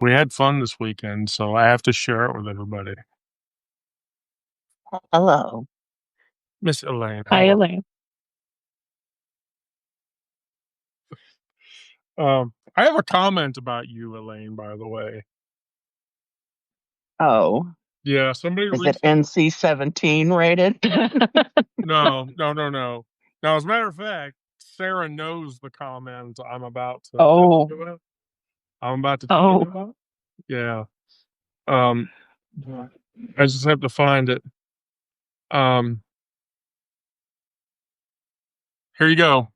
We had fun this weekend, so I have to share it with everybody. Hello. Miss Elaine, Hi, how are Elaine. you? I have a comment about you, Elaine, by the way. Oh, Yeah, somebody is it recently. NC-17 rated? No. Now, as a matter of fact, Sarah knows the comment I'm about to tell Oh, you about. I'm about to tell you oh, about. Yeah. Um, I just have to find it. Um, Here you go.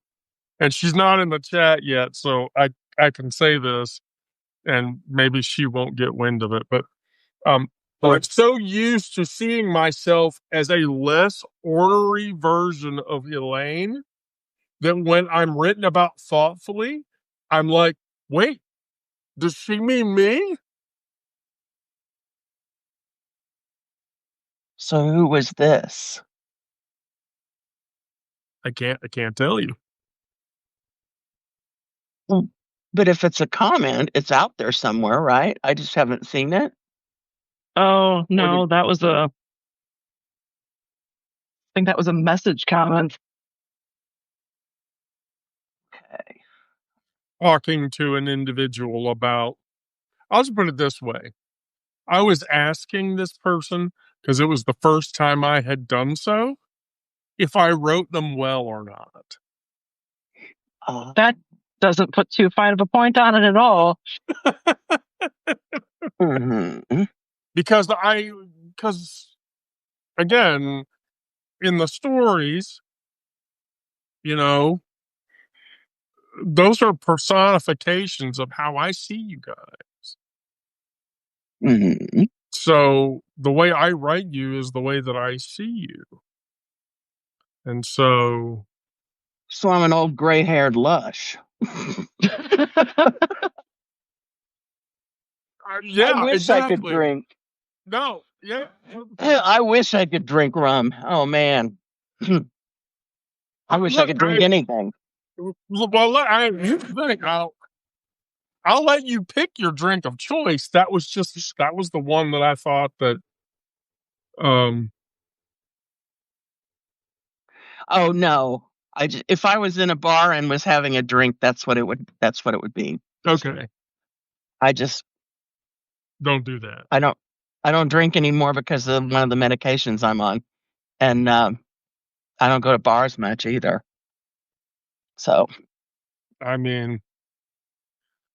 And she's not in the chat yet, so I can say this, and maybe she won't get wind of it. But I'm so used to seeing myself as a less ornery version of Elaine that when I'm written about thoughtfully, I'm like, wait, does she mean me? So who was this? I can't tell you. Mm. But if it's a comment, it's out there somewhere, right? I just haven't seen it. oh, Or no, did, I think that was a message comment. okay. Talking to an individual about, I'll just put it this way. I was asking this person, because it was the first time I had done so, if I wrote them well or not. That doesn't put too fine of a point on it at all. Mhm. because again, in the stories, you know, those are personifications of how I see you guys. Mhm. So the way I write you is the way that I see you. And so, So I'm an old gray-haired lush. I yeah, wish I could exactly. drink. No, yeah. I wish I could drink rum. Oh man. I wish I Look, could drink anything. here's the thing. I'll let you pick your drink of choice. That was the one that I thought that um Oh no. If I was in a bar and was having a drink, that's what it would be. okay, I just don't do that. I don't I don't drink anymore because of one of the medications I'm on. And I don't go to bars much either. So, I mean,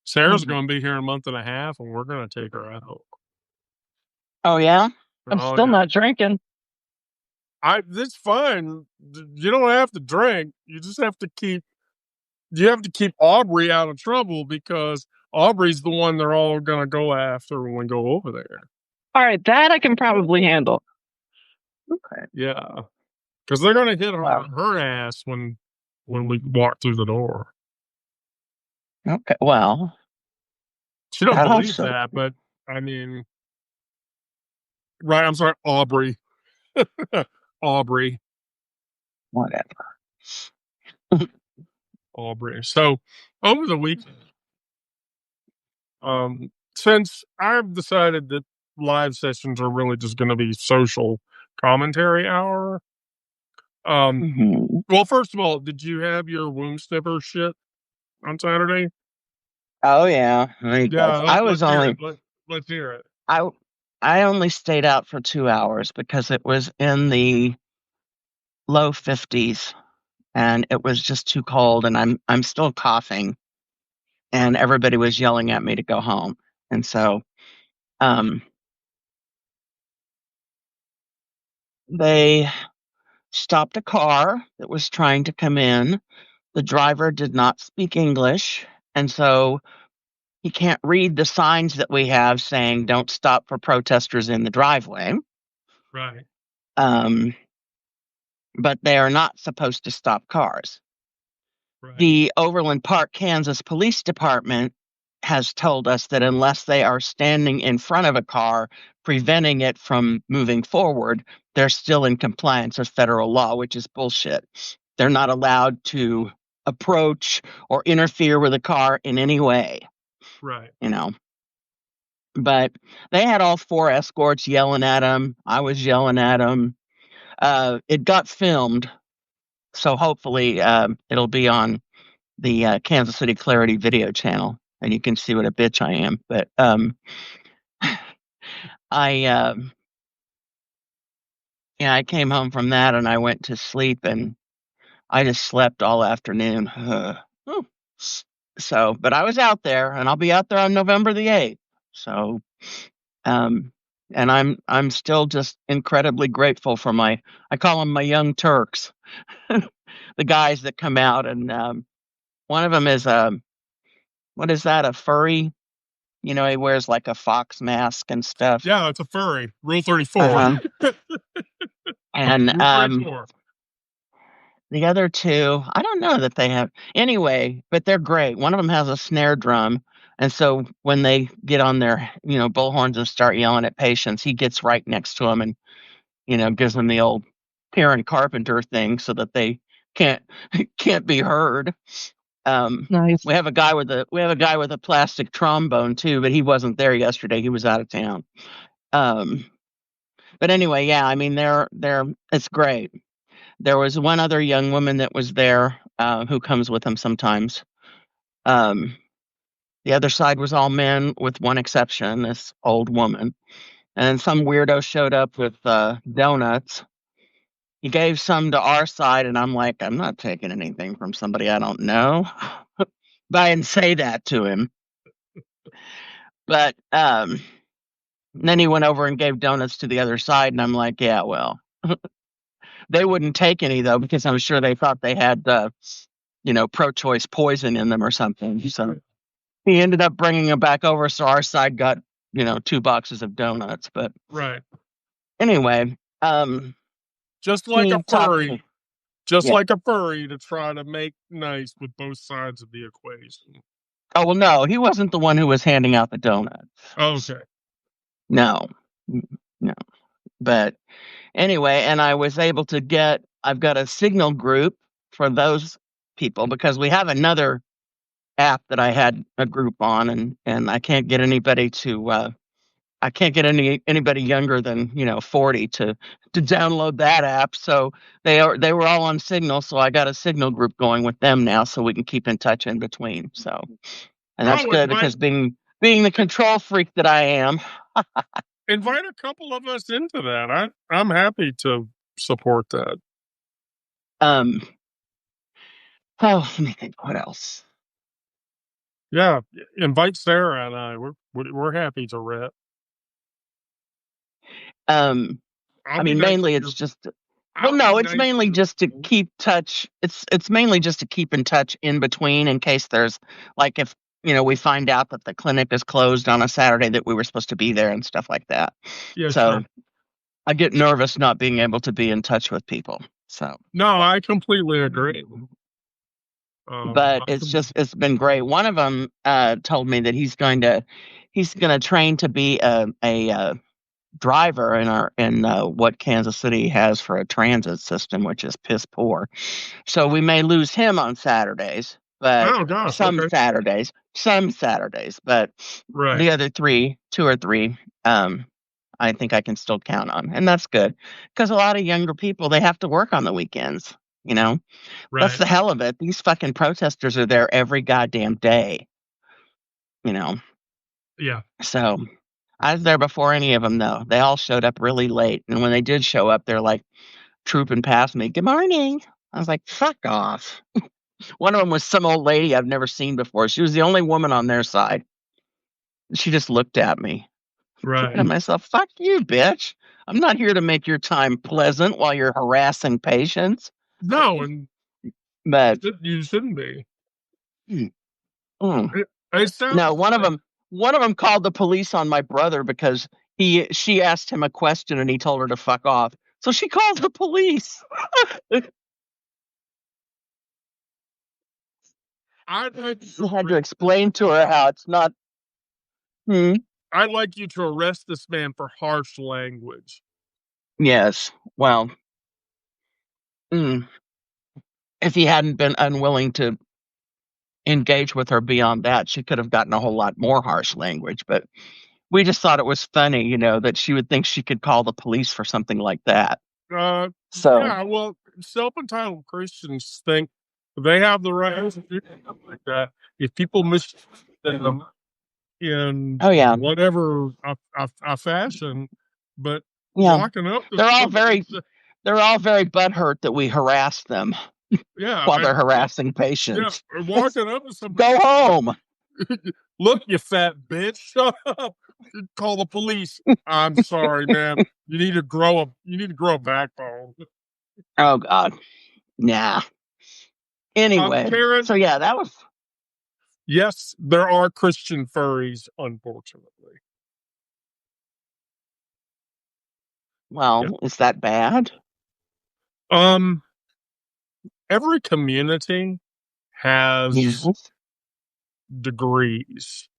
Sarah's mhm. going to be here in a month and a half, and we're going to take her out. Oh yeah? I'm Oh still yeah, not drinking. it's fine. You don't have to drink. You just have to keep. You have to keep Aubrey out of trouble because Aubrey's the one they're all going to go after when we go over there. All right, that I can probably handle. Okay. Yeah, because they're going to hit Wow. her ass when we walk through the door. Okay. Well, She don't I hope believe so. that, but I mean, right? I'm sorry, Aubrey. Aubrey. Whatever. Aubrey. So over the weekend, since I've decided that live sessions are really just going to be social commentary hour. Mhm. Well, first of all, did you have your womb sniffer shit on Saturday? Oh yeah. I Yeah, guess I was let's hear it. only Let's hear it. I I only stayed out for 2 hours because it was in the low 50s and it was just too cold and I'm still coughing and everybody was yelling at me to go home. And so um they stopped a car that was trying to come in. The driver did not speak English, and so he can't read the signs that we have saying don't stop for protesters in the driveway. Right, Um, but they are not supposed to stop cars. right, The Overland Park, Kansas Police Department has told us that unless they are standing in front of a car, preventing it from moving forward, they're still in compliance with federal law, which is bullshit. They're not allowed to approach or interfere with a car in any way, right. you know. But they had all 4 escorts yelling at him. I was yelling at him. It got filmed, so hopefully it'll be on the Kansas City Clarity video channel, and you can see what a bitch I am. But I I came home from that and I went to sleep and I just slept all afternoon. So, but I was out there, and I'll be out there on November the 8th. So, um, and I'm still just incredibly grateful for I call them my young Turks, the guys that come out, and one of them is what is that? A furry? You know, he wears like a fox mask and stuff. Yeah, it's a furry. Rule 34. And Rule 34. the other 2, I don't know that they have. Anyway, but they're great. One of them has a snare drum, and so when they get on their, bullhorns and start yelling at patients, he gets right next to them and, gives them the old Karen Carpenter thing so that they can't be heard. Nice. We have a guy with a plastic trombone too, but he wasn't there yesterday. He was out of town. But anyway, yeah, I mean, it's great. There was one other young woman that was there who comes with them sometimes. The other side was all men, with one exception, this old woman. And some weirdo showed up with donuts. He gave some to our side, and I'm like, I'm not taking anything from somebody I don't know. But I didn't say that to him. But then he went over and gave donuts to the other side, and I'm like, yeah, well. They wouldn't take any, though, because I'm sure they thought they had, pro-choice poison in them or something. So he ended up bringing them back over, so our side got, 2 boxes of donuts. But right. Anyway, just like a furry. Yeah. Like a furry to try to make nice with both sides of the equation. Oh, well, no, he wasn't the one who was handing out the donuts. Okay. No. But anyway, and I was able to I've got a Signal group for those people because we have another app that I had a group on, and I can't get anybody to I can't get anybody younger than 40 to download that app. So they were all on Signal, so I got a Signal group going with them now, so we can keep in touch in between. So, and that's good because being the control freak that I am, invite a couple of us into that. I'm happy to support that. Oh, let me think. What else? Yeah, invite Sarah and I. We're happy to rep. I mean, mainly it's just. Well, no, it's mainly just to keep touch. It's mainly just to keep in touch in between in case there's like if we find out that the clinic is closed on a Saturday that we were supposed to be there and stuff like that. Yeah, so sure. I get nervous not being able to be in touch with people. So no, I completely agree. But it's been great. One of them told me that he's going to train to be a driver in what Kansas City has for a transit system, which is piss poor. So we may lose him on Saturdays, but some Saturdays, but the other 2 or 3, I think I can still count on, and that's good because a lot of younger people, they have to work on the weekends. That's the hell of it. These fucking protesters are there every goddamn day. Yeah. So I was there before any of them, though. They all showed up really late. And when they did show up, they're like trooping past me. Good morning. I was like, fuck off. One of them was some old lady I've never seen before. She was the only woman on their side. She just looked at me. Right. And myself, fuck you, bitch. I'm not here to make your time pleasant while you're harassing patients. No, but you shouldn't be. No, one of them called the police on my brother because she asked him a question and he told her to fuck off. So she called the police. I had to explain to her how it's not. I'd like you to arrest this man for harsh language. Yes. Well, if he hadn't been unwilling to engage with her beyond that, she could have gotten a whole lot more harsh language. But We just thought it was funny, that she would think she could call the police for something like that. Uh, So, yeah, well, self-entitled Christians think they have the right to do something like that. If people mistreat them in oh yeah, whatever a fashion, but yeah, walking up to they're all somebody, very, they're all very butthurt that we harass them yeah, while they're harassing yeah, patients. or walking up to somebody, Go home. look, you fat bitch, shut up, call the police. I'm sorry, man. You need to grow a backbone. Oh God, nah. Anyway, Karen, so yeah, that was yes, there are Christian furries, unfortunately. Yeah. Is that bad? Um, every community has Yes. degrees.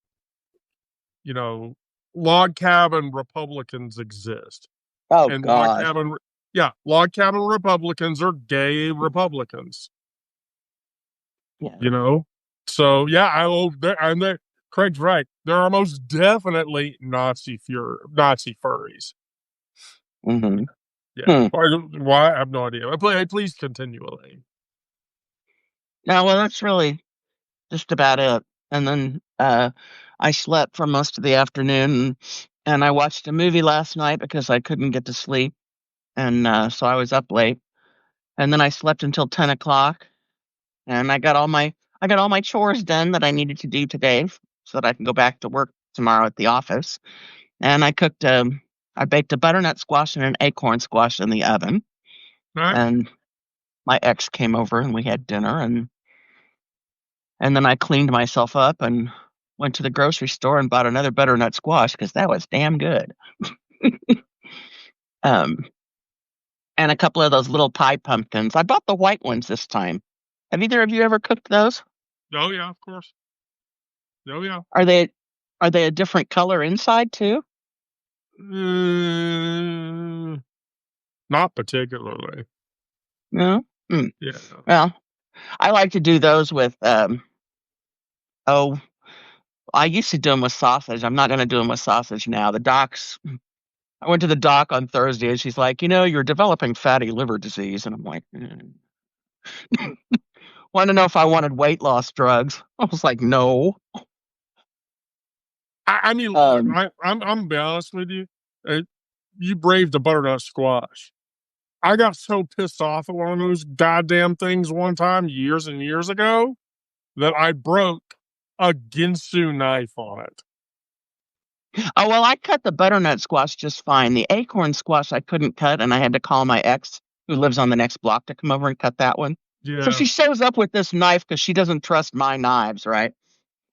Log cabin Republicans exist, Oh and God. log cabin Republicans are gay Republicans. Yeah. So yeah, I'm there. Craig's right. There are most definitely Nazi furries. Mm-hmm. Yeah. Hmm. Why? I have no idea. Please continue, Elaine. No, well, that's really just about it. And then I slept for most of the afternoon, and I watched a movie last night because I couldn't get to sleep, and so I was up late. And then I slept until 10 o'clock, and I got all my chores done that I needed to do today, so that I can go back to work tomorrow at the office. And I baked a butternut squash and an acorn squash in the oven. All right. And my ex came over and we had dinner, and then I cleaned myself up and went to the grocery store and bought another butternut squash because that was damn good. Um, and a couple of those little pie pumpkins. I bought the white ones this time. Have either of you ever cooked those? Oh yeah, of course. Oh yeah. Are they a different color inside too? Not particularly. No. Hmm. Yeah. Well, I like to do those with oh, I used to do them with sausage. I'm not going to do them with sausage now. I went to the doc on Thursday and she's like, you're developing fatty liver disease. And I'm like, want to know if I wanted weight loss drugs? I was like, no. I mean, look, Um, I'm gonna be honest with you. Uh, you braved the butternut squash. I got so pissed off at one of those goddamn things one time years and years ago that I broke a Ginsu knife on it. oh, well, I cut the butternut squash just fine. The acorn squash I couldn't cut, and I had to call my ex, who lives on the next block, to come over and cut that one. So Yeah. she shows up with this knife because she doesn't trust my knives, right?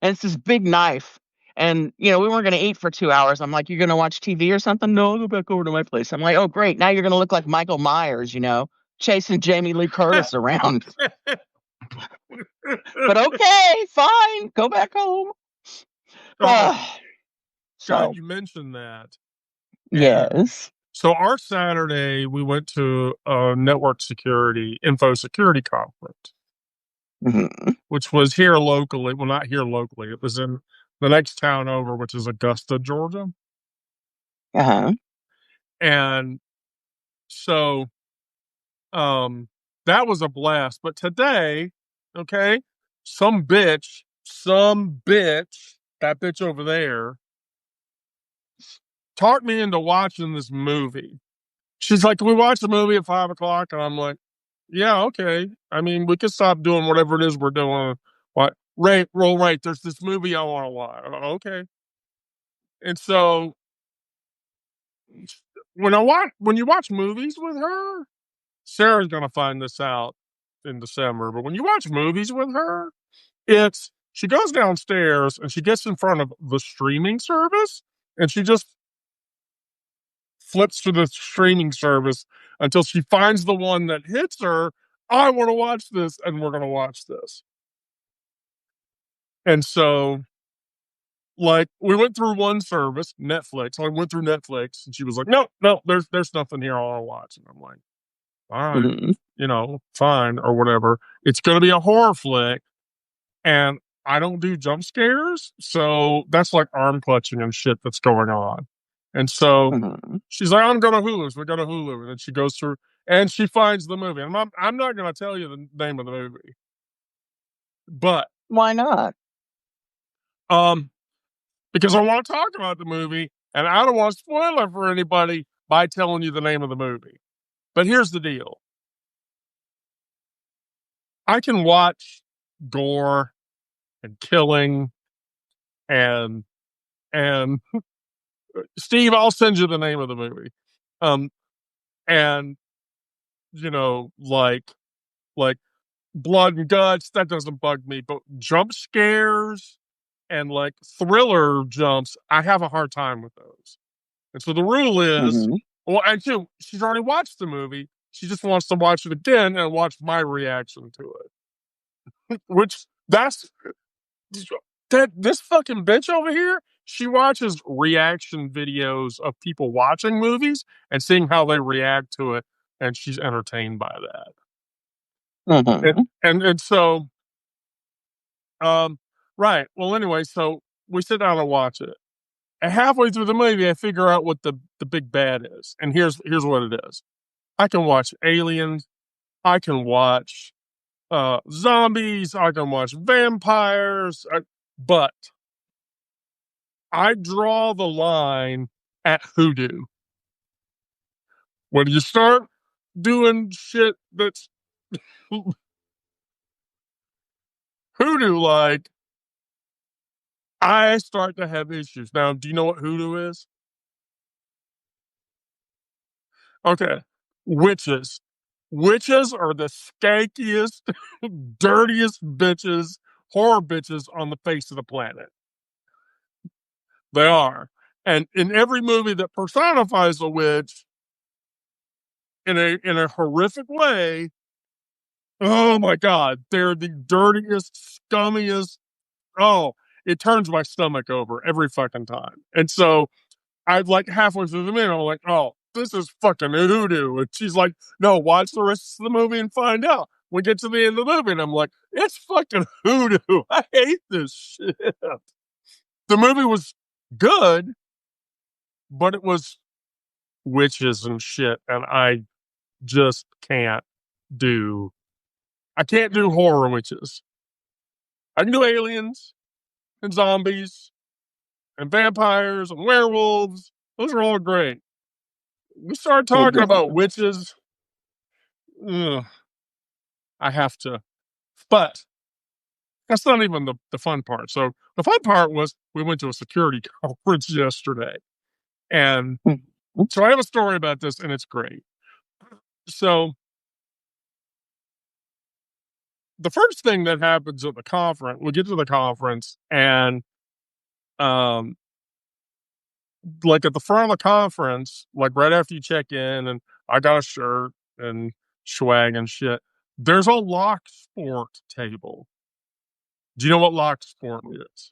And it's this big knife. And, we weren't going to eat for 2 hours. I'm like, you're going to watch TV or something? No, I'll go back over to my place. I'm like, oh, great. Now you're going to look like Michael Myers, chasing Jamie Lee Curtis around. But okay, fine. Go back home. Oh, God, So, you mentioned that. And yes. so our Saturday, we went to a info security conference, Hmm. which was here locally. Well, not here locally. It was in the next town over, which is Augusta, Georgia. Uh-huh. And so that was a blast. But today, okay, some bitch, that bitch over there, talked me into watching this movie. She's like, "Can we watch the movie at 5 o'clock?" And I'm like, "Yeah, okay. I mean, we can stop doing whatever it is we're doing. What? Roll right. There's this movie I want to watch. Okay." And so when you watch movies with her, Sarah's gonna find this out in December. But when you watch movies with her, she goes downstairs and she gets in front of the streaming service and she just flips to the streaming service until she finds the one that hits her. I want to watch this, and we're gonna watch this. And so, like, we went through one service, Netflix. I went through Netflix, and she was like, "No, no, there's nothing here I want to watch." And I'm like, "All right, Hmm. fine or whatever. It's gonna be a horror flick." And I don't do jump scares, so that's like arm clutching and shit that's going on. And so Mhm. she's like, I'm going to Hulu. So we go to Hulu. And then she goes through and she finds the movie. And I'm not going to tell you the name of the movie, but Why not? um, because I want to talk about the movie and I don't want to spoil it for anybody by telling you the name of the movie. But here's the deal. I can watch gore and killing and and Steve, I'll send you the name of the movie. Um, and like blood and guts, that doesn't bug me. But jump scares and like thriller jumps, I have a hard time with those. And so the rule is, Mhm. well, and two, she's already watched the movie. She just wants to watch it again and watch my reaction to it. Which that's that this fucking bitch over here, she watches reaction videos of people watching movies and seeing how they react to it, and she's entertained by that. And Mhm. and so um right. Well anyway, so we sit down and watch it. And halfway through the movie I figure out what the big bad is. And here's what it is. I can watch aliens, I can watch zombies, I can watch vampires, but I draw the line at hoodoo. When you start doing shit that's hoodoo like, I start to have issues. Now, do you know what hoodoo is? Okay. Witches. Witches are the skankiest, dirtiest bitches, horror bitches on the face of the planet. They are. And in every movie that personifies a witch in a horrific way, oh my god, they're the dirtiest, scummiest. Oh, it turns my stomach over every fucking time. And so I'd like halfway through the movie, I'm like, oh, this is fucking hoodoo. And she's like, no, watch the rest of the movie and find out. We get to the end of the movie, and I'm like, it's fucking hoodoo. I hate this shit. The movie was good, but it was witches and shit, and just can't do. I can't do horror witches. I can do aliens and zombies and vampires and werewolves. Those are all great. We start talking about Mhm. witches. Ugh, I have to. But that's not even the fun part. So the fun part was we went to a security conference yesterday. And Mhm. so I have a story about this and it's great. So the first thing that happens at the conference, we get to the conference and um like at the front of the conference, like right after you check in and I got a shirt and swag and shit, there's a lock sport table. Do you know what lock sport is?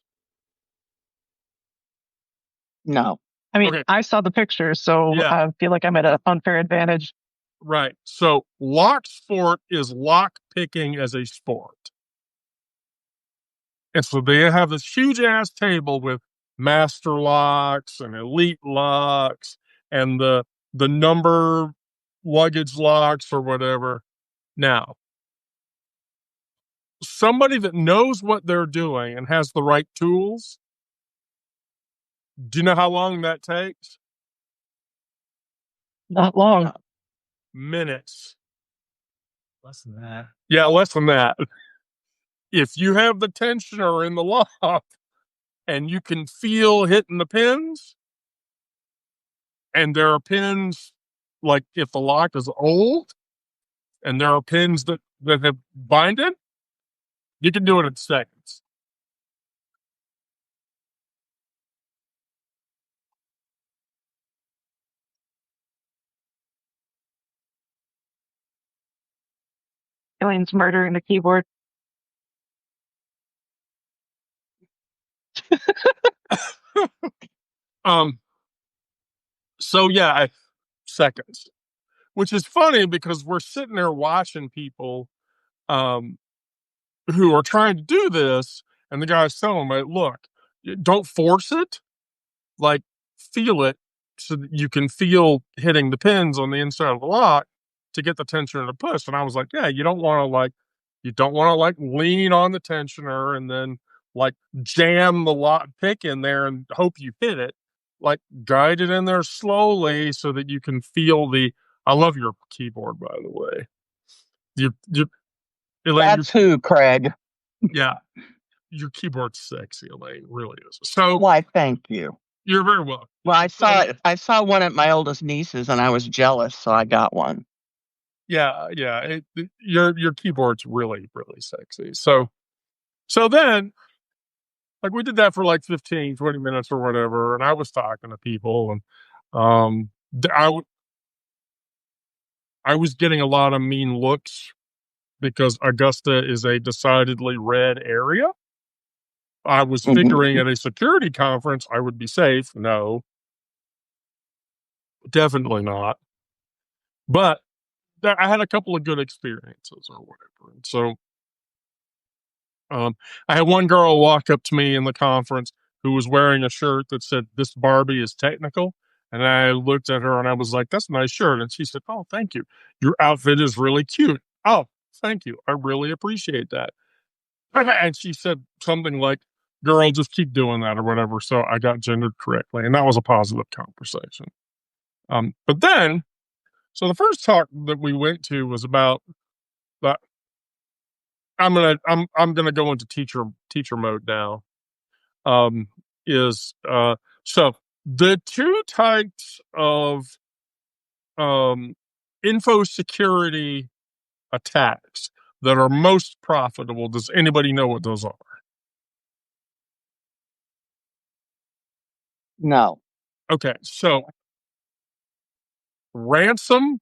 No. I mean, Okay. I saw the pictures, so Yeah. I feel like I'm at an unfair advantage. Right. So lock sport is lock picking as a sport. And so they have this huge ass table with master locks and elite locks and the number luggage locks or whatever. Now, somebody that knows what they're doing and has the right tools, do you know how long that takes? Not long. Minutes. Less than that. Yeah, less than that. If you have the tensioner in the lock and you can feel hitting the pins, and there are pins like if the lock is old, and there are pins that have binded, you can do it in seconds. Aliens murdering the keyboard. um. So yeah, seconds, which is funny because we're sitting there watching people um who are trying to do this, And the guy's telling me, look, don't force it. Like, feel it so that you can feel hitting the pins on the inside of the lock to get the tensioner to push. And I was like, yeah, you don't want to lean on the tensioner and then like jam the lock pick in there and hope you hit it. Like, guide it in there slowly so that you can feel I love your keyboard, by the way. Elaine, That's who, Craig. yeah, your keyboard's sexy, Elaine, really is. So Why, thank you. you're very welcome. Well, I saw one at my oldest niece's and I was jealous, so I got one. Yeah. Your keyboard's really, really sexy. So then, like, we did that for like 15, 20 minutes or whatever, and I was talking to people, and I was getting a lot of mean looks because Augusta is a decidedly red area. I was figuring at a security conference I would be safe. No, definitely not. But I had a couple of good experiences or whatever. And so I had one girl walk up to me in the conference who was wearing a shirt that said, "This Barbie is technical." And I looked at her and I was like, "That's a nice shirt." And she said, "Oh, thank you. Your outfit is really cute." "Oh, thank you. I really appreciate that." And she said something like, "Girl, just keep doing that," or whatever. So I got gendered correctly. And that was a positive conversation. But then, so the first talk that we went to was about that. I'm gonna go into teacher mode now. Is so the two types of info security attacks that are most profitable. Does anybody know what those are? No. Okay, so ransomware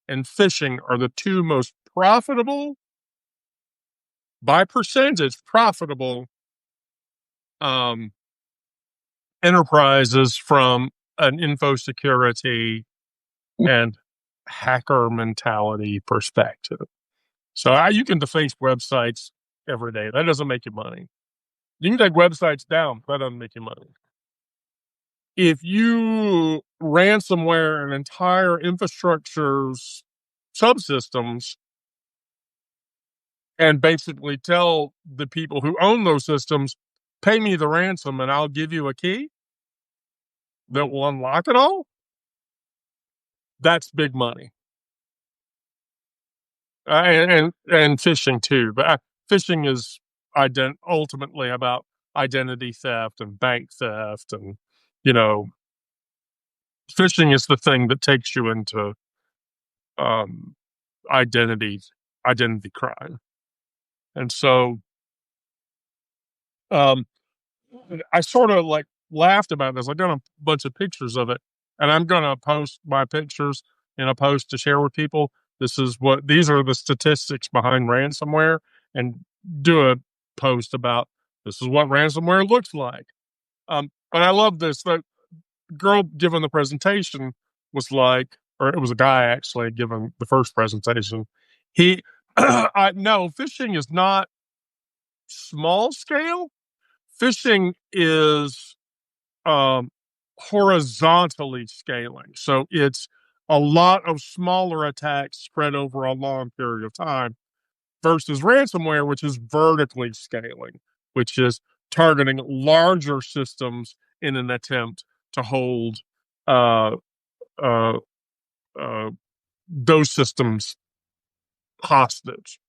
and phishing are the two most profitable, by percentage profitable, enterprises from an info security and hacker mentality perspective. So you can deface websites every day. That doesn't make you money. You can take websites down. That doesn't make you money. If you ransomware an entire infrastructure's subsystems and basically tell the people who own those systems, pay me the ransom and I'll give you a key that will unlock it all, that's big money. And phishing too, but phishing is ultimately about identity theft and bank theft, and phishing is the thing that takes you into identity crime. And so I sort of like laughed about this. I got a bunch of pictures of it, and I'm gonna post my pictures in a post to share with people. These are the statistics behind ransomware, and do a post about this is what ransomware looks like. But I love this. The girl giving the presentation was like, or it was a guy actually giving the first presentation. No, phishing is not small scale. Phishing is horizontally scaling. So it's a lot of smaller attacks spread over a long period of time versus ransomware, which is vertically scaling, which is targeting larger systems in an attempt to hold uh, uh, uh, those systems hostage.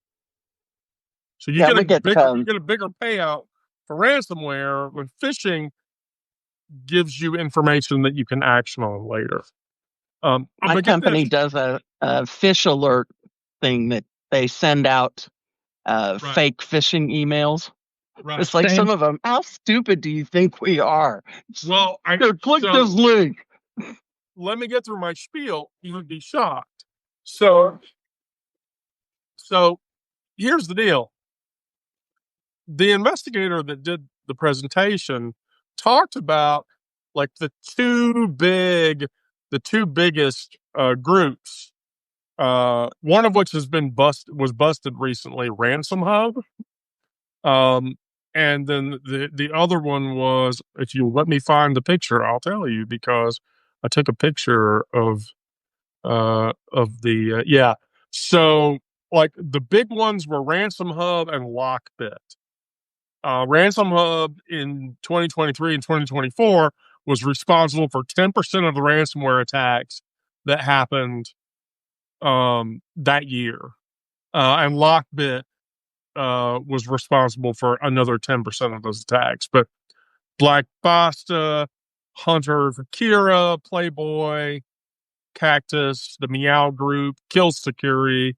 So you get a bigger payout for ransomware, when phishing gives you information that you can action on later. My company does a fish alert thing that they send out fake phishing emails. Right. It's like some of them, how stupid do you think we are? Well, click this link. Let me get through my spiel. You would be shocked. So here's the deal. The investigator that did the presentation talked about like the two biggest groups. One of which was busted recently, Ransom Hub. Um, and then the other one was, if you let me find the picture, I'll tell you, because I took a picture of the yeah. So like the big ones were Ransom Hub and Lockbit. Ransom Hub in 2023 and 2024 was responsible for 10% of the ransomware attacks that happened that year. And Lockbit was responsible for another 10% of those attacks. But Black Basta, Hunter Vakira, Playboy, Cactus, the Meow Group, Kill Security,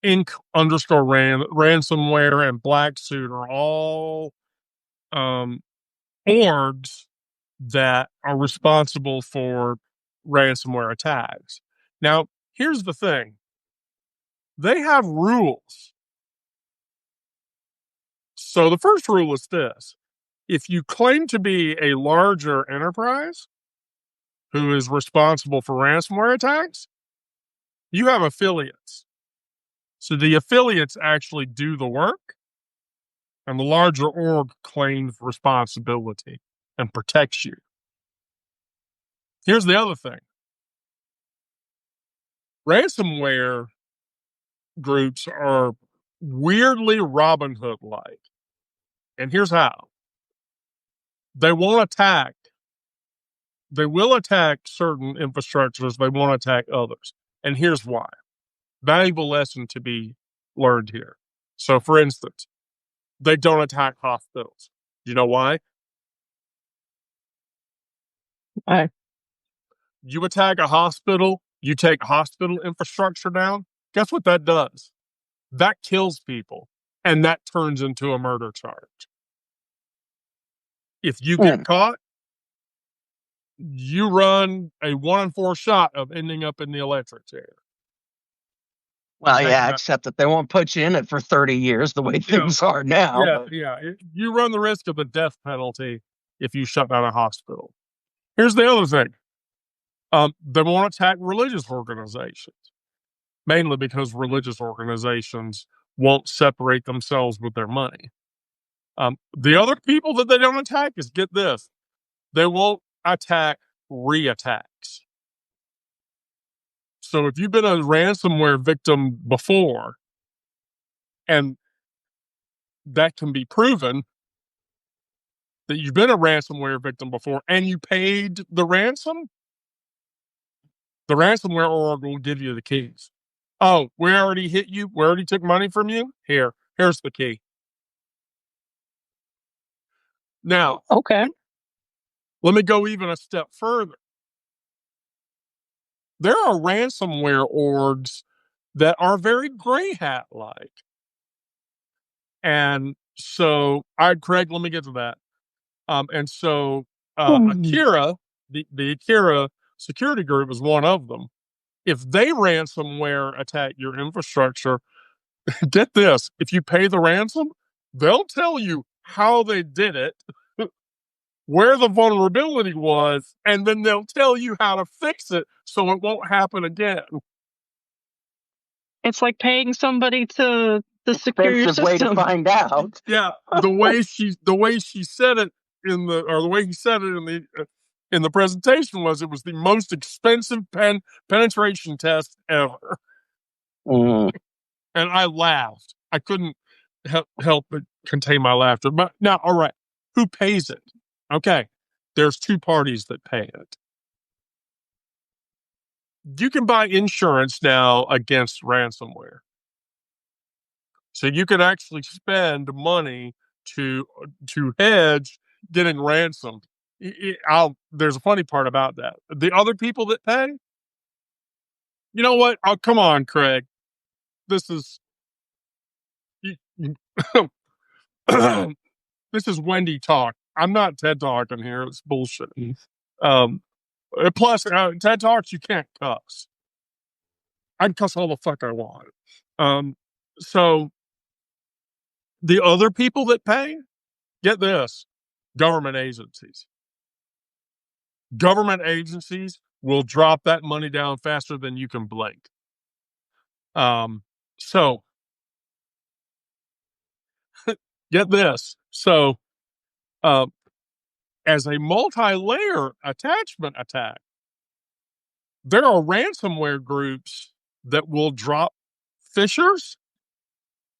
Inc. underscore ransomware, and Black Suit are all orgs that are responsible for ransomware attacks. Now, here's the thing. They have rules. So the first rule is this. If you claim to be a larger enterprise who is responsible for ransomware attacks, you have affiliates. So the affiliates actually do the work, and the larger org claims responsibility and protects you. Here's the other thing. Ransomware groups are weirdly Robin Hood like. And here's how. They won't attack. They will attack certain infrastructures. They won't attack others. And here's why. Valuable lesson to be learned here. So, for instance, they don't attack hospitals. You know why? Why? You attack a hospital, you take hospital infrastructure down. Guess what that does? That kills people, and that turns into a murder charge. If you get caught, you run a 1 in 4 shot of ending up in the electric chair. Well, yeah, except that they won't put you in it for 30 years the way things are now. You run the risk of the death penalty if you shut down a hospital. Here's the other thing. They won't attack religious organizations, mainly because religious organizations won't separate themselves with their money. The other people that they don't attack is, get this, they won't attack reattacks. So if you've been a ransomware victim before, and that can be proven that you've been a ransomware victim before and you paid the ransomware org will give you the keys. Oh, we already hit you? We already took money from you? Here's the key. Now, Okay. let me go even a step further. There are ransomware orgs that are very gray hat like. And so, Craig, let me get to that. And so, Akira, the Akira security group is one of them. If they ransomware attack your infrastructure, get this, if you pay the ransom, they'll tell you how they did it, where the vulnerability was, and then they'll tell you how to fix it so it won't happen again. It's like paying somebody to secure your system. Way to find out. Yeah, the way she said it the way he said it in the presentation was, it was the most expensive penetration test ever. And I laughed. I couldn't help but contain my laughter. But now, all right, who pays it? Okay, there's two parties that pay it. You can buy insurance now against ransomware. So you can actually spend money to hedge getting ransomed. There's a funny part about that. The other people that pay, you know what? Oh, come on, Craig. This is this is Wendy talk. I'm not TED talking here. It's bullshit. Plus, TED talks you can't cuss. I can cuss all the fuck I want. So the other people that pay, get this, government agencies. Government agencies will drop that money down faster than you can blink. So get this. So, as a multi-layer attachment attack, there are ransomware groups that will drop phishers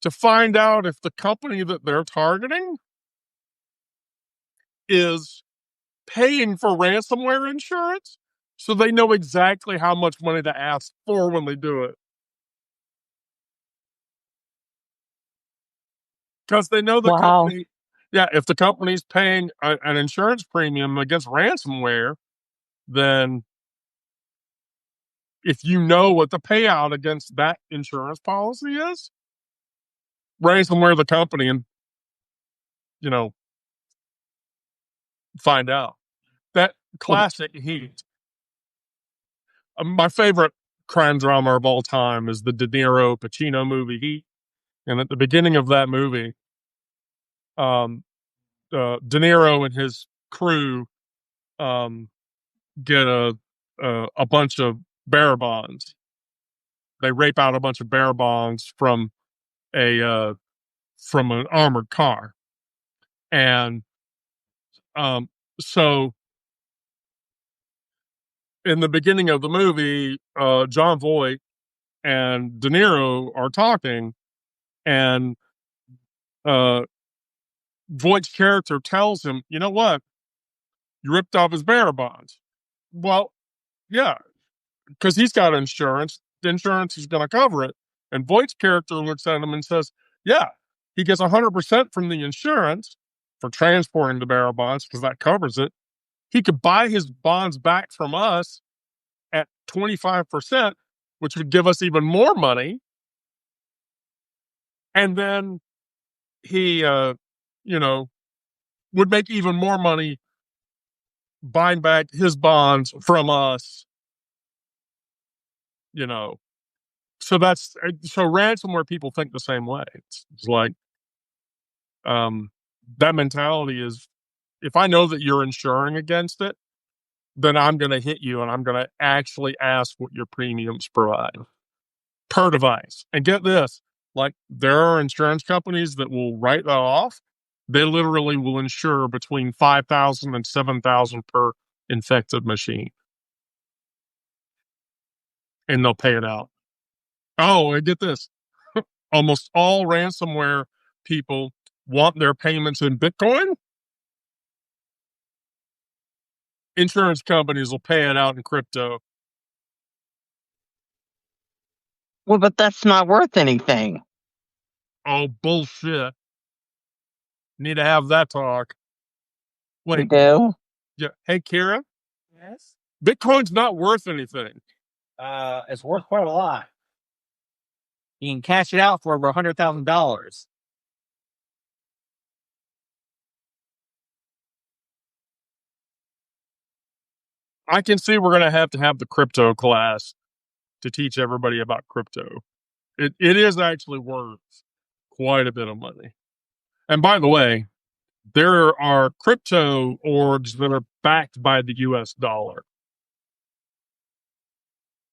to find out if the company that they're targeting is paying for ransomware insurance, so they know exactly how much money to ask for when they do it. Because they know the Wow. company, if the company's paying an insurance premium against ransomware, then if you know what the payout against that insurance policy is, ransomware the company and, find out. That classic Heat. My favorite crime drama of all time is the De Niro Pacino movie Heat. And at the beginning of that movie, De Niro and his crew get a bunch of bearer bonds. They rape out a bunch of bearer bonds from an armored car, and so in the beginning of the movie, John Voight and De Niro are talking, and Voight's character tells him, "You know what? You ripped off his bearer bonds." Well, yeah, because he's got insurance. The insurance is going to cover it. And Voight's character looks at him and says, "Yeah, he gets 100% from the insurance for transporting the bearer bonds because that covers it. He could buy his bonds back from us at 25%, which would give us even more money. And then he, would make even more money buying back his bonds from us, you know." So ransomware people think the same way. It's like, that mentality is, if I know that you're insuring against it, then I'm going to hit you and I'm going to actually ask what your premiums provide per device. And get this, like, there are insurance companies that will write that off. They literally will insure between 5,000 and 7,000 per infected machine. And they'll pay it out. Oh, and get this. Almost all ransomware people want their payments in Bitcoin. Insurance companies will pay it out in crypto. Well, but that's not worth anything. Oh, bullshit. Need to have that talk. You Wait, do? yeah. Hey, Kira, Yes. Bitcoin's not worth anything. It's worth quite a lot. You can cash it out for over $100,000. I can see we're going to have the crypto class to teach everybody about crypto. It is actually worth quite a bit of money. And by the way, there are crypto orgs that are backed by the US dollar.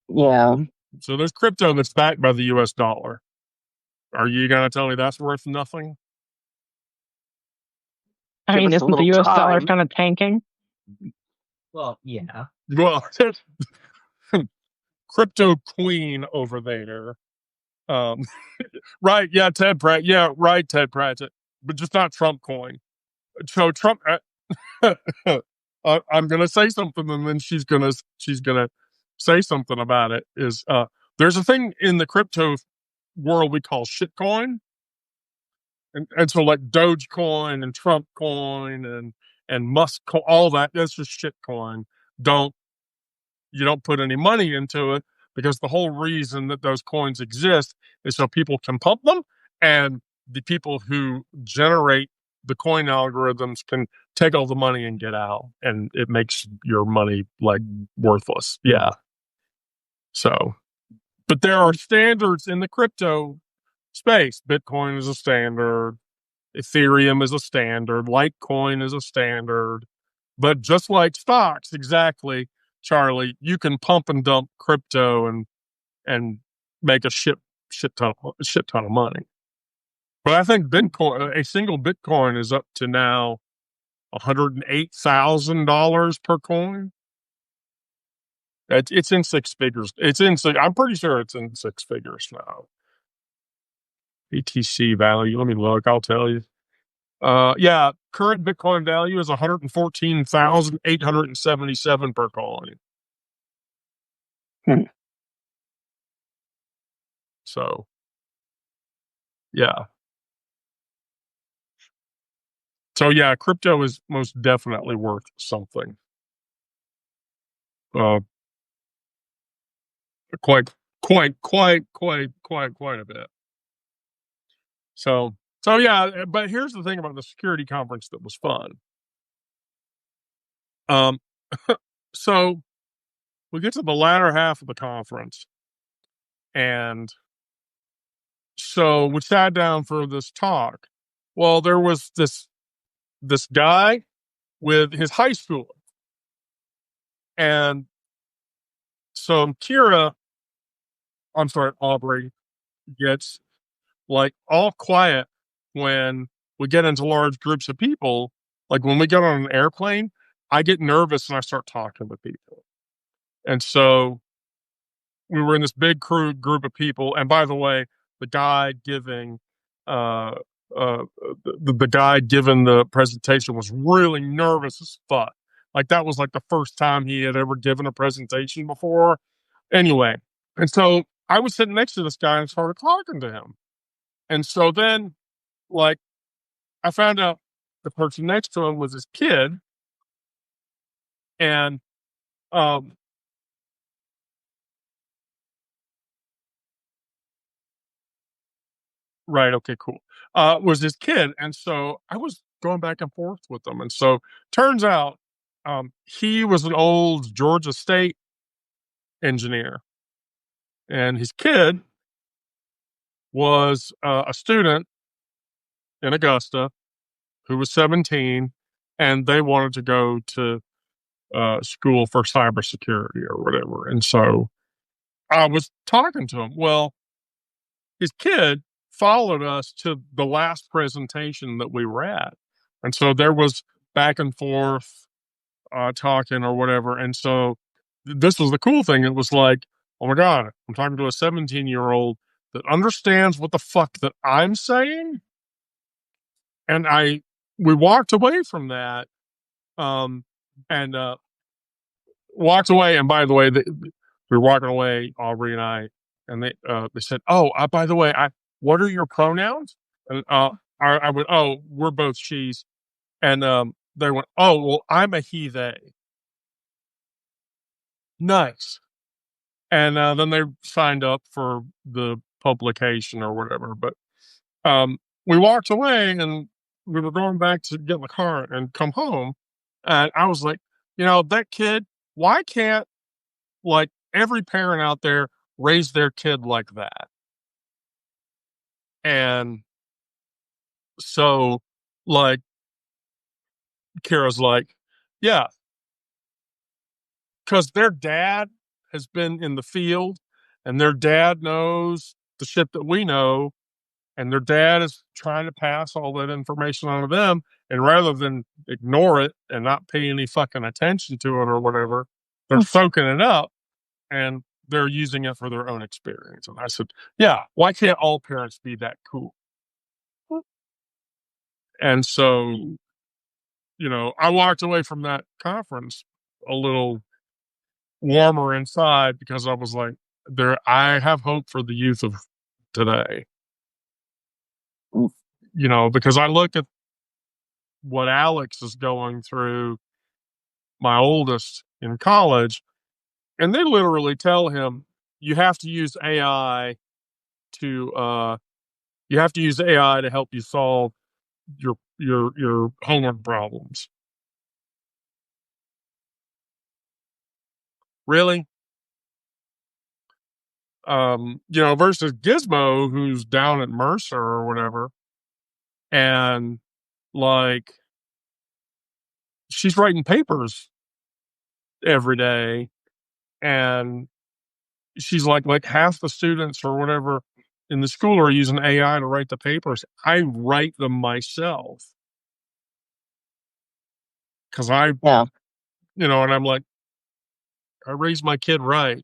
Yeah. So there's crypto that's backed by the US dollar. Are you going to tell me that's worth nothing? I Give mean, us a isn't the little US dollar time. kind of tanking? Well, yeah. Well, crypto queen over there. Right. Yeah. Ted Pratt. Yeah. Right. Ted Pratchett, but just not Trump coin. So Trump, I'm going to say something and then she's going to say something about it is, there's a thing in the crypto world we call shitcoin. And so like Dogecoin and Trump coin and Musk coin, all that, that's just shitcoin. You don't put any money into it because the whole reason that those coins exist is so people can pump them, and the people who generate the coin algorithms can take all the money and get out, and it makes your money like worthless. Yeah. So, but there are standards in the crypto space. Bitcoin is a standard. Ethereum is a standard. Litecoin is a standard. But just like stocks, exactly, Charlie, you can pump and dump crypto and make a shit ton of money. But I think Bitcoin, a single Bitcoin, is up to now $108,000 per coin. It's in six figures. I'm pretty sure it's in six figures now. BTC value. Let me look. I'll tell you. Yeah, current Bitcoin value is 114,877 per coin. Hmm. So, yeah. So yeah, crypto is most definitely worth something. Quite a bit. So yeah, but here's the thing about the security conference that was fun. So we get to the latter half of the conference, and so we sat down for this talk. Well, there was this guy with his high school, and so Aubrey gets like all quiet when we get into large groups of people. Like when we get on an airplane, I get nervous and I start talking to people. And so we were in this big group of people. And by the way, the guy giving uh, the guy giving the presentation was really nervous as fuck. Like that was like the first time he had ever given a presentation before. Anyway, and so I was sitting next to this guy and started talking to him. And so then, like, I found out the person next to him was his kid, and right, okay, cool, was his kid, and so I was going back and forth with them, and so turns out, he was an old Georgia State engineer, and his kid was a student in Augusta who was 17, and they wanted to go to school for cybersecurity or whatever, and so I was talking to him. Well, his kid followed us to the last presentation that we were at. And so there was back and forth talking or whatever. And so this was the cool thing. It was like, oh my God, I'm talking to a 17-year-old that understands what the fuck that I'm saying. And we walked away from that and walked away. And by the way, we were walking away, Aubrey and I, and they said, "Oh, by the way, what are your pronouns?" And I went, "Oh, we're both she's," and they went, "Oh, well, I'm a he they." Nice. And then they signed up for the publication or whatever. But we walked away and we were going back to get in the car and come home, and I was like, that kid, why can't like every parent out there raise their kid like that? And so, like, Kara's like, yeah, because their dad has been in the field and their dad knows the shit that we know. And their dad is trying to pass all that information on to them. And rather than ignore it and not pay any fucking attention to it or whatever, they're soaking it up and they're using it for their own experience. And I said, yeah, why can't all parents be that cool? And so, I walked away from that conference a little warmer inside because I was like, I have hope for the youth of today. Because I look at what Alex is going through, my oldest in college, and they literally tell him you have to use AI to help you solve your homework problems. Really? Versus Gizmo, who's down at Mercer or whatever, and like she's writing papers every day, and she's like half the students or whatever in the school are using AI to write the papers. I write them myself because Yeah. and I'm like, I raised my kid right.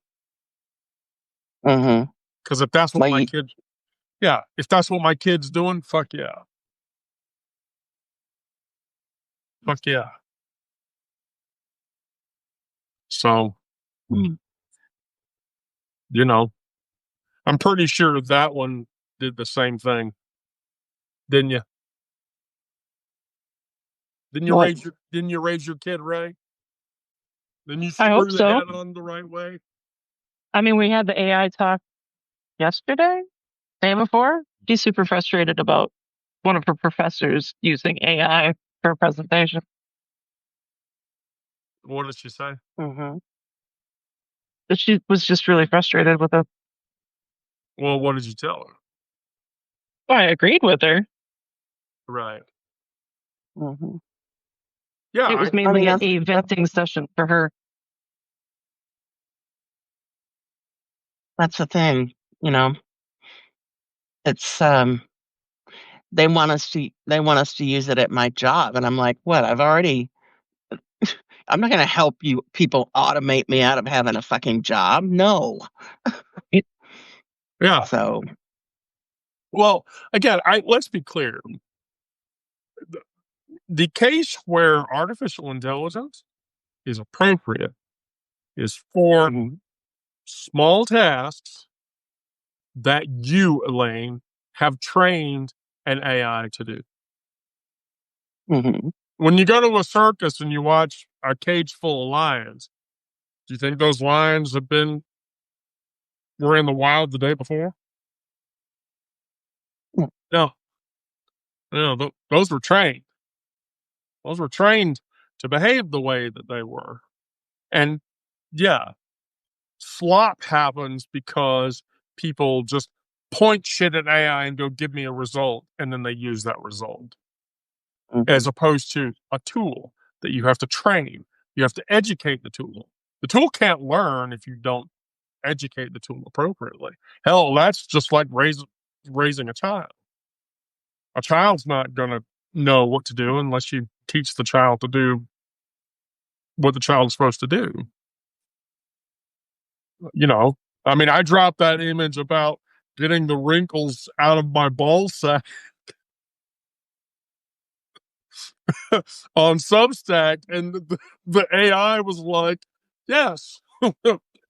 Mm-hmm. Because if that's what Well, if that's what my kid's doing, fuck yeah. Fuck yeah. So, mm, I'm pretty sure that one did the same thing. Didn't you? what? Didn't you raise your kid right? Then you I hope screw the so. head on the right way. I mean, we had the AI talk yesterday, day before. She's super frustrated about one of her professors using AI for a presentation. What did she say? Mm-hmm. But she was just really frustrated with it. Well, what did you tell her? Well, I agreed with her. Right. Mm-hmm. Yeah, It was I mean, mainly a venting session for her. that's the thing. It's they want us to use it at my job, and I'm like, what? I'm not going to help you people automate me out of having a fucking job. No. yeah. So, Well, again, let's be clear. The case where artificial intelligence is appropriate is for mhm, small tasks that you, Elaine, have trained an AI to do. mhm. When you go to a circus and you watch a cage full of lions, do you think those lions were in the wild the day before? Yeah. No, no, those were trained. Those were trained to behave the way that they were. And yeah, slop happens because people just point shit at AI and go, give me a result. And then they use that result as Mhm, opposed to a tool that you have to train. You have to educate the tool. The tool can't learn if you don't educate the tool appropriately. Hell, that's just like raising a child. A child's not going to know what to do unless you teach the child to do what the child is supposed to do. You know, I mean, I dropped that image about getting the wrinkles out of my ball sack on Substack, and the AI was like, yes,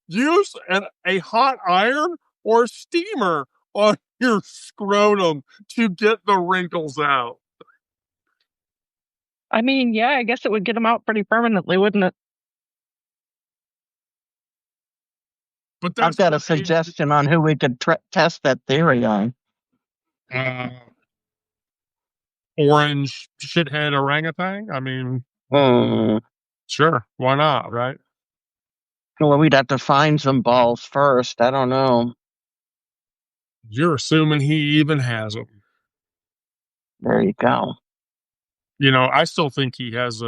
use a hot iron or steamer on your scrotum to get the wrinkles out. I mean, yeah, I guess it would get them out pretty permanently, wouldn't it? But I've that's got a what suggestion on who we could test that theory on. uh, orange shithead orangutan. I mean, Mm. sure, why not, right? Well, we'd have to find some balls first. I don't know. You're assuming he even has them. There you go. I still think he has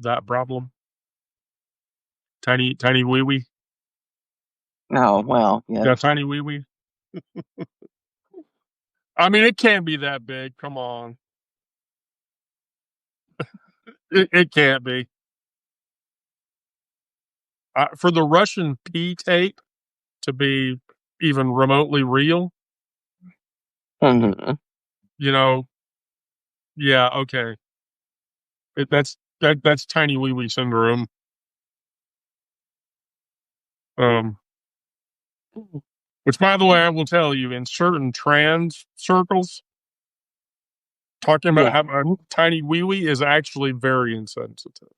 that problem. Tiny wee wee. Oh, well, Yeah, yes. tiny wee wee. I mean, it can't be that big. Come on. It can't be. For the Russian P tape to be even remotely real, Mhm. yeah, okay. That's tiny wee wee syndrome. Um, which, by the way, I will tell you, in certain trans circles, talking about Yeah. having a tiny wee wee is actually very insensitive.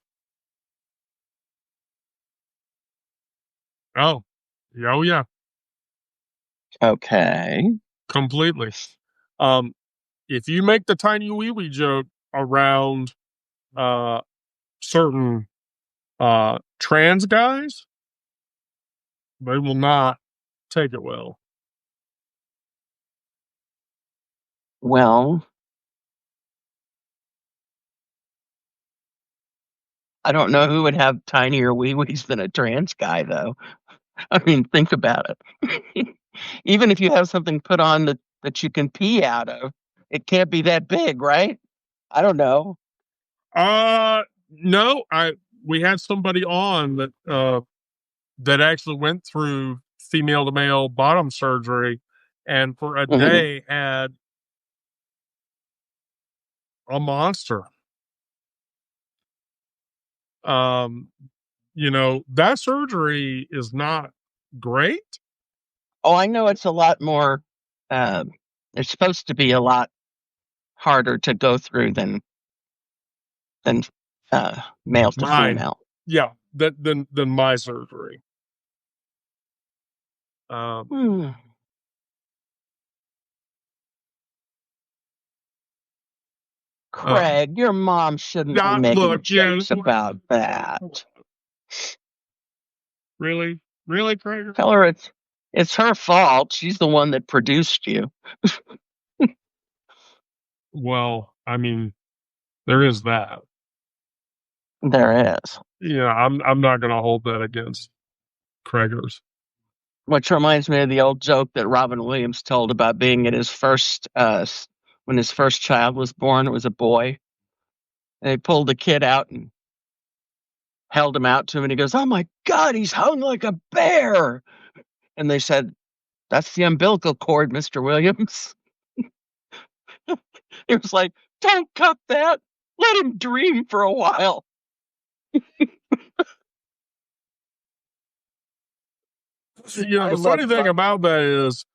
Oh, yeah, Okay. completely. Um, if you make the tiny wee wee joke around uh certain trans guys, they will not take it well. Well, I don't know who would have tinier wee wees than a trans guy, though. I mean, think about it. Even if you have something put on that you can pee out of, it can't be that big, right? I don't know. No, we had somebody on that actually went through female to male bottom surgery, and for a day had a monster. That surgery is not great. Oh, I know it's a lot more. It's supposed to be a lot harder to go through than male to Mine, female. yeah, than my surgery. Craig, your mom shouldn't be making jokes about that. Really, Craig? Tell her it's her fault. She's the one that produced you. Well, I mean, there is that. There is. Yeah, I'm not going to hold that against Craigers. Which reminds me of the old joke that Robin Williams told about being at his first, when his first child was born. It was a boy. And he pulled the kid out and held him out to him, and he goes, "Oh my God, he's hung like a bear." And they said, "That's the umbilical cord, Mr. Williams." He was like, "Don't cut that. Let him dream for a while." The funny thing about that is,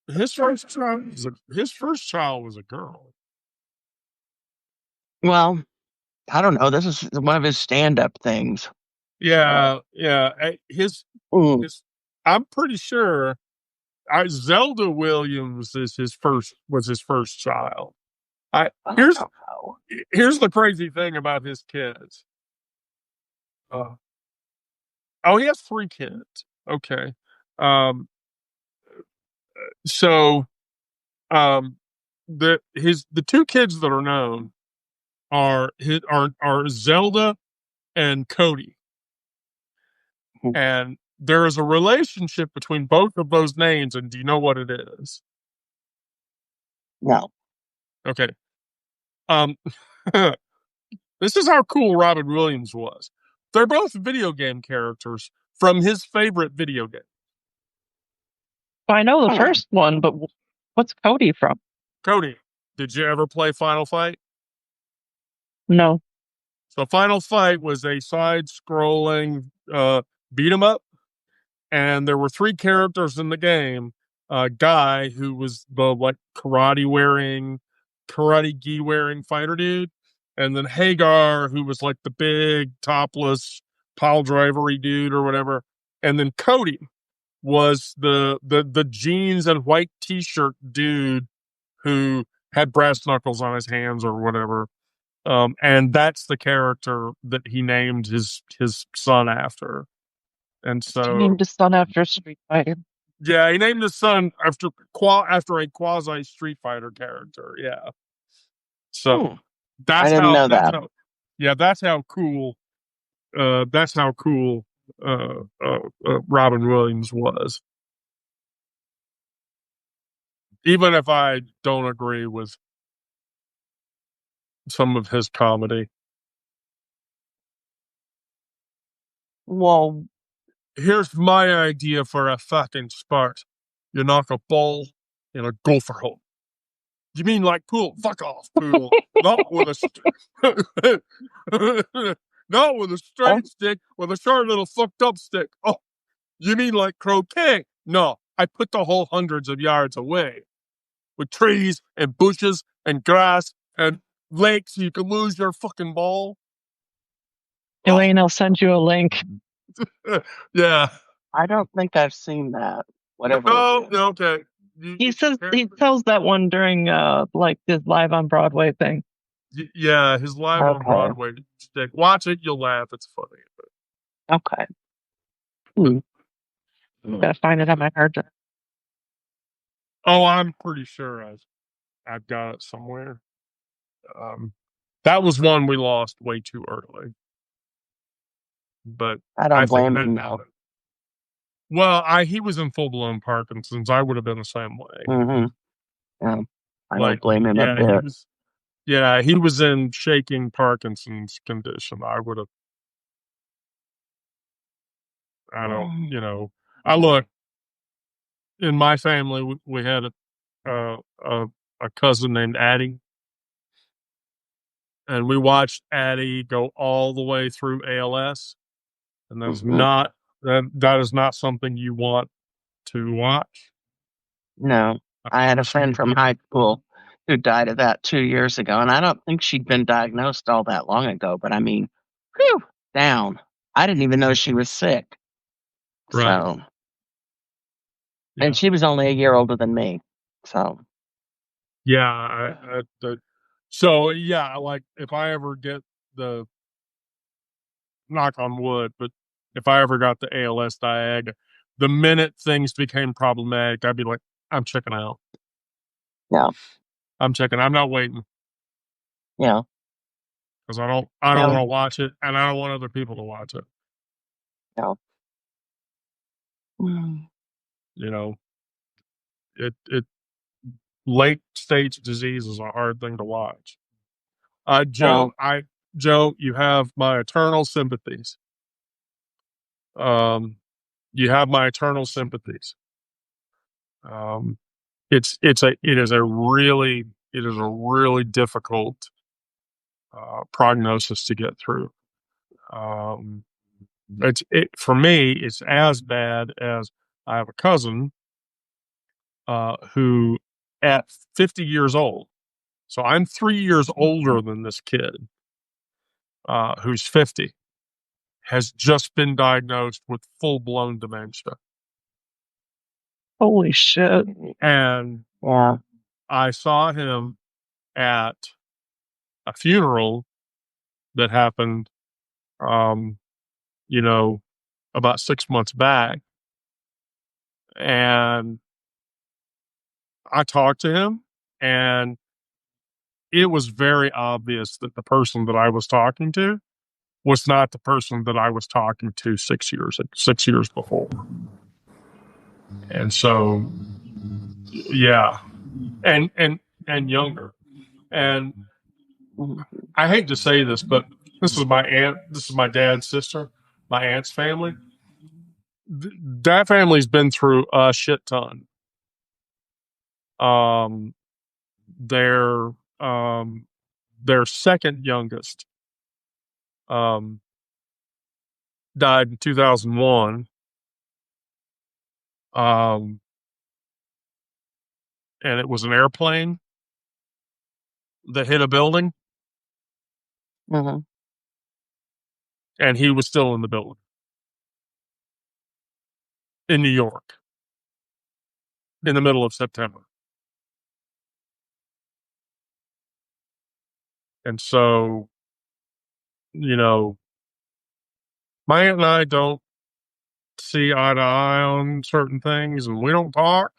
his first child was a girl. Well, I don't know. This is one of his stand-up things. Yeah. His I'm pretty sure Zelda Williams was his first child. Here's the crazy thing about his kids. He has 3 kids. Okay. So the 2 kids that are known are Zelda and Cody. And there is a relationship between both of those names, and do you know what it is? No. Okay. This is how cool Robin Williams was. They're both video game characters from his favorite video game. I know the first one, but what's Cody from? Cody, did you ever play Final Fight? No. So Final Fight was a side-scrolling beat 'em up, and there were 3 characters in the game. A guy who was the karate gi wearing fighter dude, and then Hagar, who was like the big topless pile drivery dude or whatever, and then Cody was the jeans and white t-shirt dude who had brass knuckles on his hands or whatever. And that's the character that he named his son after. And so he named his son after Street Fighter. Yeah, he named his son after a quasi Street Fighter character. Yeah. So I didn't know that. That's how cool. That's how cool Robin Williams was. Even if I don't agree with some of his comedy. Well, here's my idea for a fucking sport. You knock a ball in a gopher hole. You mean like pool? Fuck off, pool. Not with a not with a straight stick, with a short little fucked up stick. Oh, you mean like croquet? No, I put the hole hundreds of yards away, with trees and bushes and grass and lakes. You can lose your fucking ball. Elaine, I'll send you a link. Yeah. I don't think I've seen that. Whatever. No, okay. He tells that one during his live on Broadway thing. Yeah, his live on Broadway stick. Watch it, you'll laugh. It's funny. Okay. Gotta find it on my hard drive. Oh, I'm pretty sure I've got it somewhere. That was one we lost way too early. But I don't blame him now. Well, he was in full blown Parkinson's. I would have been the same way. Mm-hmm. Yeah. I Like, don't blame him a yeah, bit. he was in shaking Parkinson's condition. I would have. I don't. I look in my family. We had a cousin named Addie, and we watched Addie go all the way through ALS, and that's Mhm. not that is not something you want to watch. No, I had a friend from high school who died of that 2 years ago, and I don't think she'd been diagnosed all that long ago, but I mean, whew, down. I didn't even know she was sick. Right. So, Yeah. and she was only a year older than me. So, Yeah. So yeah, like if I ever get the knock on wood, but if I ever got the ALS diag, the minute things became problematic, I'd be like, I'm checking out. yeah, I'm checking. I'm not waiting yeah, because I don't yeah, want to watch it, and I don't want other people to watch it. yeah. Mm. You know, it late stage disease is a hard thing to watch. Well, Joe, you have my eternal sympathies. You have my eternal sympathies. Um, it is a really difficult prognosis to get through. For me, it's as bad as I have a cousin who, at 50 years old, so I'm 3 years older than this kid, who's 50, has just been diagnosed with full blown dementia. Holy shit. And yeah, I saw him at a funeral that happened, um, you know, about 6 months back. And I talked to him, and it was very obvious that the person that I was talking to was not the person that I was talking to 6 years before. And so, yeah, and younger. And mhm, I hate to say this, but this is my aunt. This is my dad's sister, my aunt's family. That family's been through a shit ton. Um, their their second youngest um died in 2001. Um, and it was an airplane that hit a building, mhm. and he was still in the building in New York in the middle of September. And so, you know, my aunt and I don't see eye to eye on certain things, and we don't talk,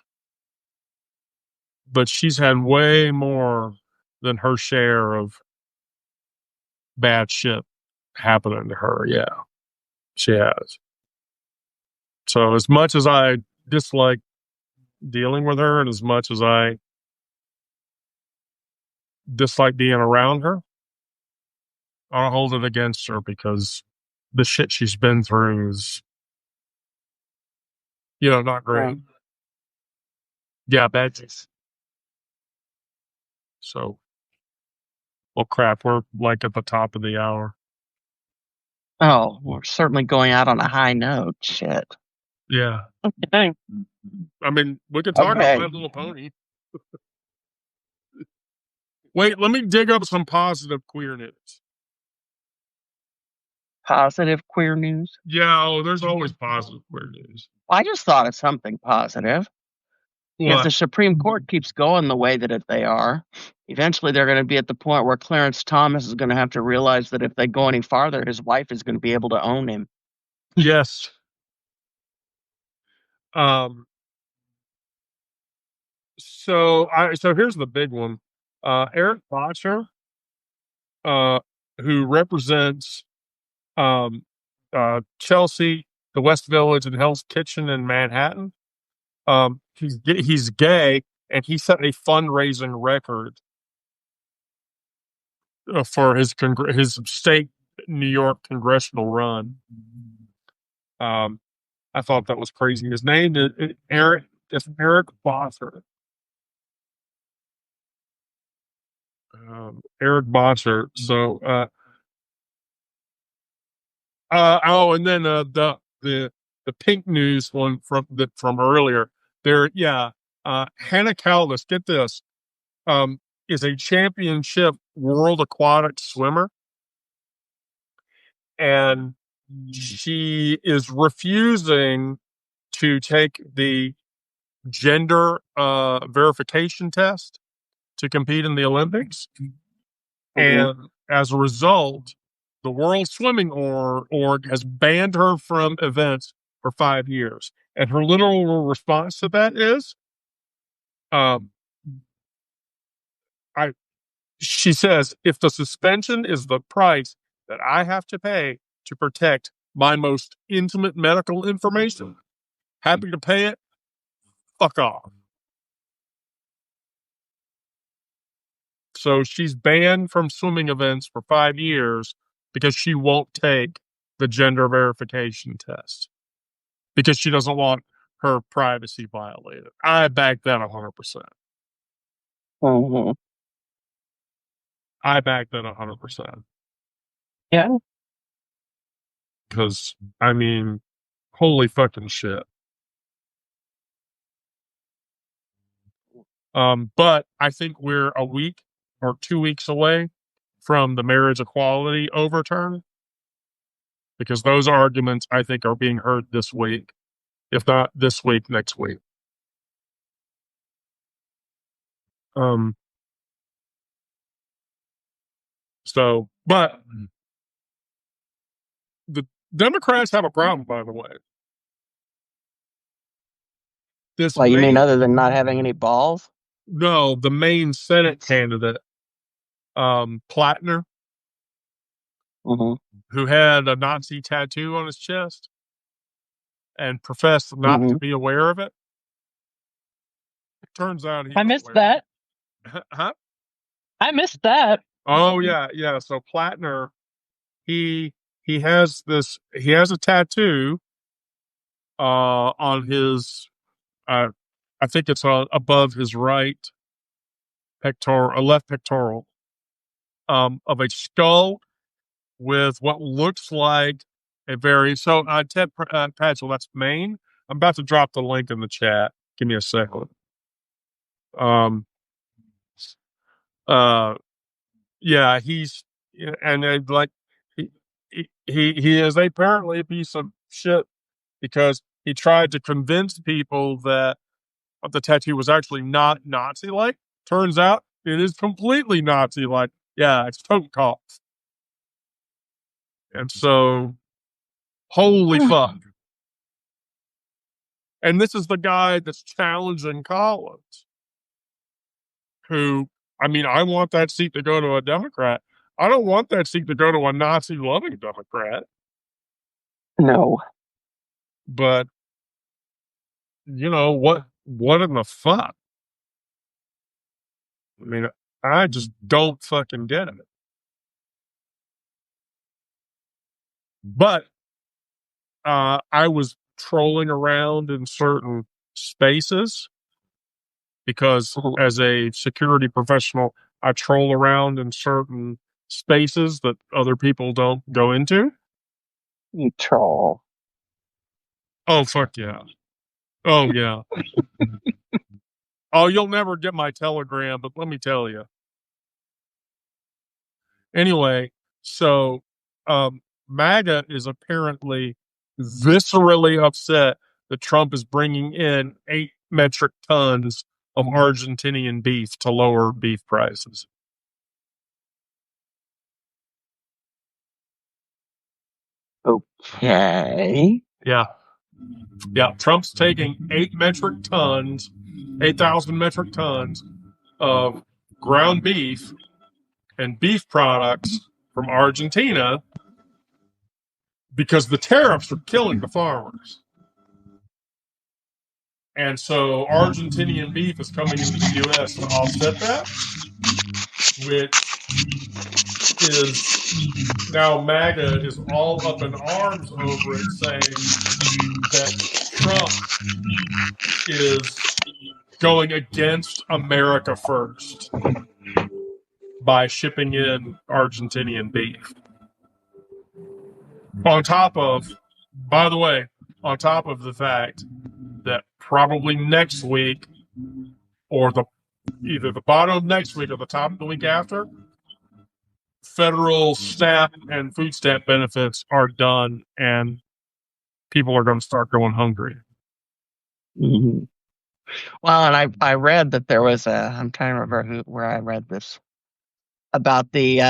but she's had way more than her share of bad shit happening to her. Yeah, she has. So, as much as I dislike dealing with her, and as much as I dislike being around her, I don't hold it against her because the shit she's been through is, not great. Yeah, bad. So, well, crap, we're like at the top of the hour. Oh, we're certainly going out on a high note. Shit. Yeah. Okay. I mean, we could talk about Okay. My Little Pony. Wait, let me dig up some positive queer news. Positive queer news. Yeah, there's always positive queer news. I just thought of something positive. If the Supreme Court keeps going the way that they are, eventually they're going to be at the point where Clarence Thomas is going to have to realize that if they go any farther, his wife is going to be able to own him. Yes. So here's the big one. Eric Botcher, who represents Chelsea, the West Village and Hell's Kitchen in Manhattan. He's gay, and he set a fundraising record for his state New York congressional run. I thought that was crazy. His name is Eric. It's Eric Bosser. Eric Bosser. So, and then the pink news one from earlier. There, yeah. Hannah Caldas, get this, is a championship world aquatic swimmer, and she is refusing to take the gender verification test to compete in the Olympics. And as a result, the World Swimming Org has banned her from events for 5 years. And her literal response to that is, she says, if the suspension is the price that I have to pay to protect my most intimate medical information, happy to pay it. Fuck off. So she's banned from swimming events for 5 years because she won't take the gender verification test because she doesn't want her privacy violated. I back that 100%. Mm-hmm. I back that 100%. Yeah. Because, I mean, holy fucking shit. But I think we're a week or 2 weeks away from the marriage equality overturn because those arguments, I think, are being heard this week. If not this week, next week. So, but the Democrats have a problem, by the way. Well, you mean other than not having any balls? No, the main Senate candidate, Plattner, who had a Nazi tattoo on his chest and professed not to be aware of it. It turns out I missed that. Huh? I missed that. Oh yeah. So Plattner, he has a tattoo on his I think it's above his right pectoral, left pectoral, of a skull with what looks like a very Ted Patchell, that's Maine. I'm about to drop the link in the chat. Give me a second. Yeah, he's and like he is apparently a piece of shit because he tried to convince people that the tattoo was actually not Nazi-like. Turns out it is completely Nazi-like. Yeah, it's Totenkopf. And so, holy fuck. And this is the guy that's challenging Collins, who, I mean, I want that seat to go to a Democrat. I don't want that seat to go to a Nazi-loving Democrat. No. But, you know, what in the fuck? I mean, I just don't fucking get it. But I was trolling around in certain spaces because as a security professional, I troll around in certain spaces that other people don't go into. You troll. Oh, fuck yeah. Oh, yeah. Oh, you'll never get my Telegram, but let me tell you. Anyway, so MAGA is apparently viscerally upset that Trump is bringing in 8 metric tons of Argentinian beef to lower beef prices. Okay. Yeah. Trump's taking 8,000 metric tons of ground beef and beef products from Argentina because the tariffs are killing the farmers. And so Argentinian beef is coming into the U.S. to offset that, which is now MAGA is all up in arms over it, saying that Trump is going against America first by shipping in Argentinian beef. On top of, by the way, on top of the fact that probably next week, or either the bottom of next week or the top of the week after, federal SNAP and food stamp benefits are done, and people are going to start going hungry. Mm-hmm. Well, and I read that there was I'm trying to remember where I read this about the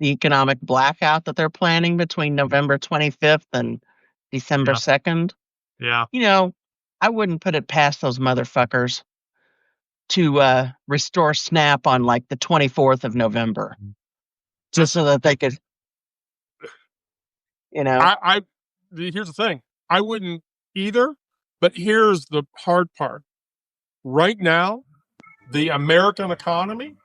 economic blackout that they're planning between November 25th and December 2nd. Yeah. You know, I wouldn't put it past those motherfuckers to restore SNAP on like the 24th of November, just so that they could, you know. Here's the thing. I wouldn't either, but here's the hard part. Right now, the American economy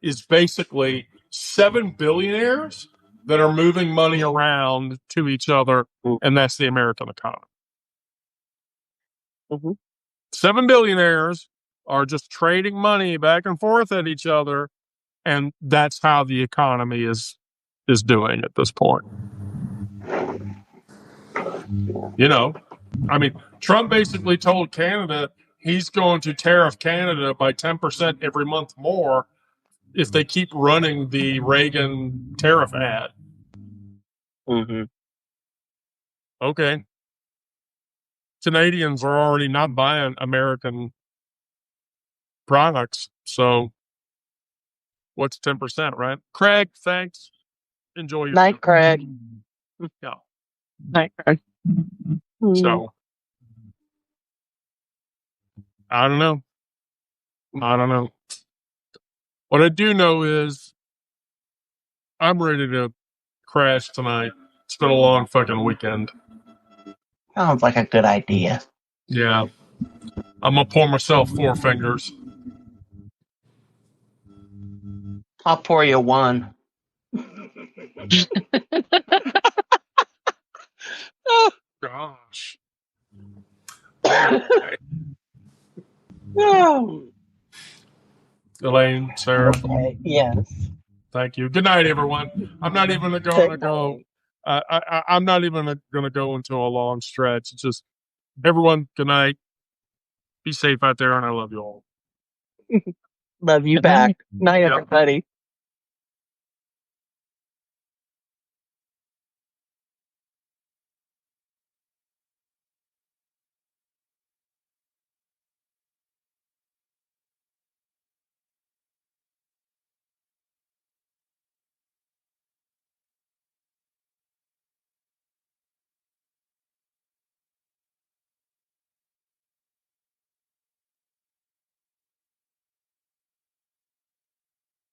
is basically 7 billionaires that are moving money around to each other, and that's the American economy. Mm-hmm. 7 billionaires are just trading money back and forth at each other, and that's how the economy is doing at this point. You know, I mean, Trump basically told Canada he's going to tariff Canada by 10% every month more if they keep running the Reagan tariff ad. Mm-hmm. Okay. Canadians are already not buying American products, so what's 10%, right? Craig, thanks. Enjoy your Night, Craig. Yeah. Night, Craig. So I don't know. What I do know is I'm ready to crash tonight. It's been a long fucking weekend. Sounds like a good idea. Yeah. I'm gonna pour myself 4 fingers. I'll pour you one. Oh, gosh. Oh. Elaine, Sarah. Okay. Yes. Thank you. Good night, everyone. I'm not even going to go. I'm not even going to go into a long stretch. It's just everyone. Good night. Be safe out there, and I love you all. Love you Good back. night. Night, everybody.